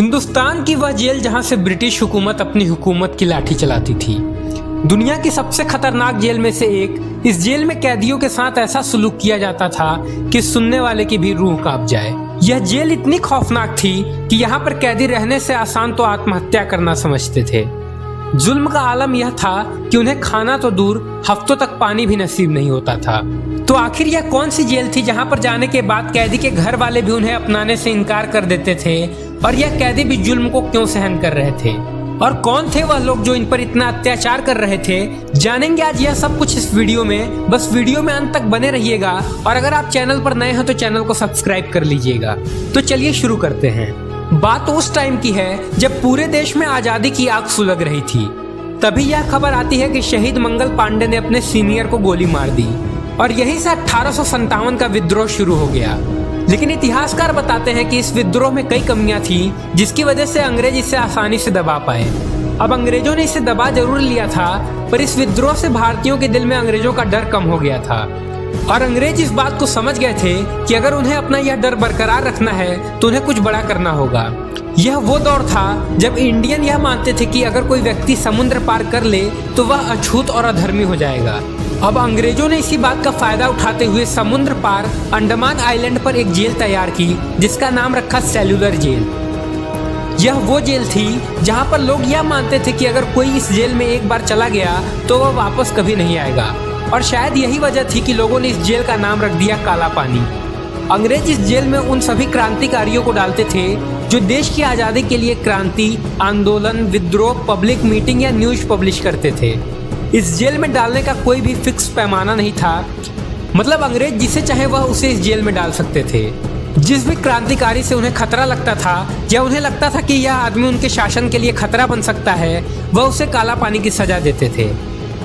हिंदुस्तान की वह जेल जहां से ब्रिटिश हुकूमत अपनी हुकूमत की लाठी चलाती थी। दुनिया की सबसे खतरनाक जेल में से एक। इस जेल में कैदियों के साथ ऐसा सुलूक किया जाता था कि सुनने वाले की भी रूह कांप जाए। यह जेल इतनी खौफनाक थी कि यहाँ पर कैदी रहने से आसान तो आत्महत्या करना समझते थे। जुल्म का आलम यह था कि उन्हें खाना तो दूर हफ्तों तक पानी भी नसीब नहीं होता था। तो आखिर यह कौन सी जेल थी जहाँ पर जाने के बाद कैदी के घर वाले भी उन्हें अपनाने से इनकार कर देते थे, और यह कैदी भी जुल्म को क्यों सहन कर रहे थे, और कौन थे वह लोग जो इन पर इतना अत्याचार कर रहे थे? जानेंगे आज यह सब कुछ इस वीडियो में। बस वीडियो में अंत तक बने रहिएगा, और अगर आप चैनल पर नए हैं तो चैनल को सब्सक्राइब कर लीजिएगा। तो चलिए शुरू करते हैं। बात उस टाइम की है जब पूरे देश में आजादी की आग सुलग रही थी। तभी यह खबर आती है कि शहीद मंगल पांडे ने अपने सीनियर को गोली मार दी, और यहीं से 1857 का विद्रोह शुरू हो गया। लेकिन इतिहासकार बताते हैं कि इस विद्रोह में कई कमियां थी, जिसकी वजह से अंग्रेज इसे आसानी से दबा पाए। अब अंग्रेजों ने इसे दबा जरूर लिया था, पर इस विद्रोह से भारतीयों के दिल में अंग्रेजों का डर कम हो गया था, और अंग्रेज इस बात को समझ गए थे कि अगर उन्हें अपना यह डर बरकरार रखना है तो उन्हें कुछ बड़ा करना होगा। यह वो दौर था जब इंडियन यह मानते थे कि अगर कोई व्यक्ति समुद्र पार कर ले तो वह अछूत और अधर्मी हो जाएगा। अब अंग्रेजों ने इसी बात का फायदा उठाते हुए समुद्र पार अंडमान आइलैंड पर एक जेल तैयार की, जिसका नाम रखा सेल्यूलर जेल। यह वो जेल थी जहां पर लोग यह मानते थे कि अगर कोई इस जेल में एक बार चला गया तो वह वापस कभी नहीं आएगा, और शायद यही वजह थी कि लोगों ने इस जेल का नाम रख दिया काला पानी। अंग्रेज इस जेल में उन सभी क्रांतिकारियों को डालते थे जो देश की आज़ादी के लिए क्रांति, आंदोलन, विद्रोह, पब्लिक मीटिंग या न्यूज़ पब्लिश करते थे। इस जेल में डालने का कोई भी फिक्स पैमाना नहीं था, मतलब अंग्रेज जिसे चाहे वह उसे इस जेल में डाल सकते थे। जिस भी क्रांतिकारी से उन्हें खतरा लगता था या उन्हें लगता था कि यह आदमी उनके शासन के लिए खतरा बन सकता है, वह उसे काला पानी की सजा देते थे।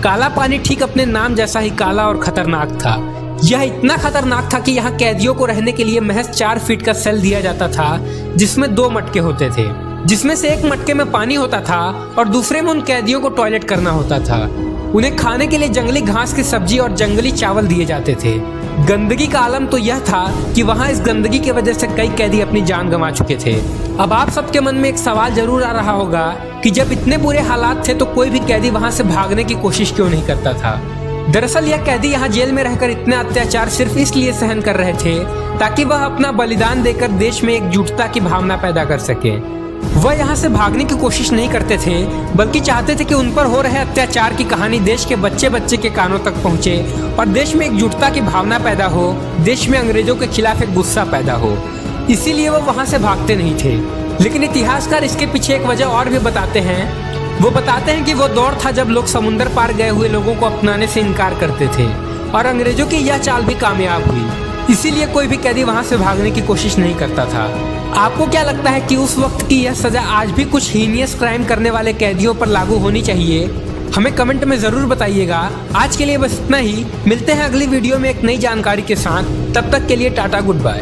काला पानी ठीक अपने नाम जैसा ही काला और खतरनाक था। यह इतना खतरनाक था कि यहाँ कैदियों को रहने के लिए महज 4 फीट का सेल दिया जाता था, जिसमें 2 मटके होते थे, जिसमें से एक मटके में पानी होता था और दूसरे में उन कैदियों को टॉयलेट करना होता था। उन्हें खाने के लिए जंगली घास की सब्जी और जंगली चावल दिए जाते थे। गंदगी का आलम तो यह था कि वहाँ इस गंदगी की वजह से कई कैदी अपनी जान गंवा चुके थे। अब आप सबके मन में एक सवाल जरूर आ रहा होगा कि जब इतने बुरे हालात थे तो कोई भी कैदी वहाँ से भागने की कोशिश क्यों नहीं करता था? दरअसल यह कैदी यहाँ जेल में रहकर इतने अत्याचार सिर्फ इसलिए सहन कर रहे थे ताकि वह अपना बलिदान देकर देश में एकजुटता की भावना पैदा कर सके। वह यहाँ से भागने की कोशिश नहीं करते थे, बल्कि चाहते थे कि उन पर हो रहे अत्याचार की कहानी देश के बच्चे बच्चे के कानों तक पहुँचे और देश में एकजुटता की भावना पैदा हो, देश में अंग्रेजों के खिलाफ एक गुस्सा पैदा हो। इसीलिए वो वहाँ से भागते नहीं थे। लेकिन इतिहासकार इसके पीछे एक वजह और भी बताते हैं। वो बताते हैं कि वो दौर था जब लोग समुद्र पार गए हुए लोगों को अपनाने से इनकार करते थे, और अंग्रेजों की यह चाल भी कामयाब हुई। इसीलिए कोई भी कैदी वहां से भागने की कोशिश नहीं करता था। आपको क्या लगता है कि उस वक्त की यह सजा आज भी कुछ हीनियस क्राइम करने वाले कैदियों पर लागू होनी चाहिए? हमें कमेंट में जरूर बताइएगा। आज के लिए बस इतना ही। मिलते हैं अगली वीडियो में एक नई जानकारी के साथ। तब तक के लिए टाटा, गुड बाय।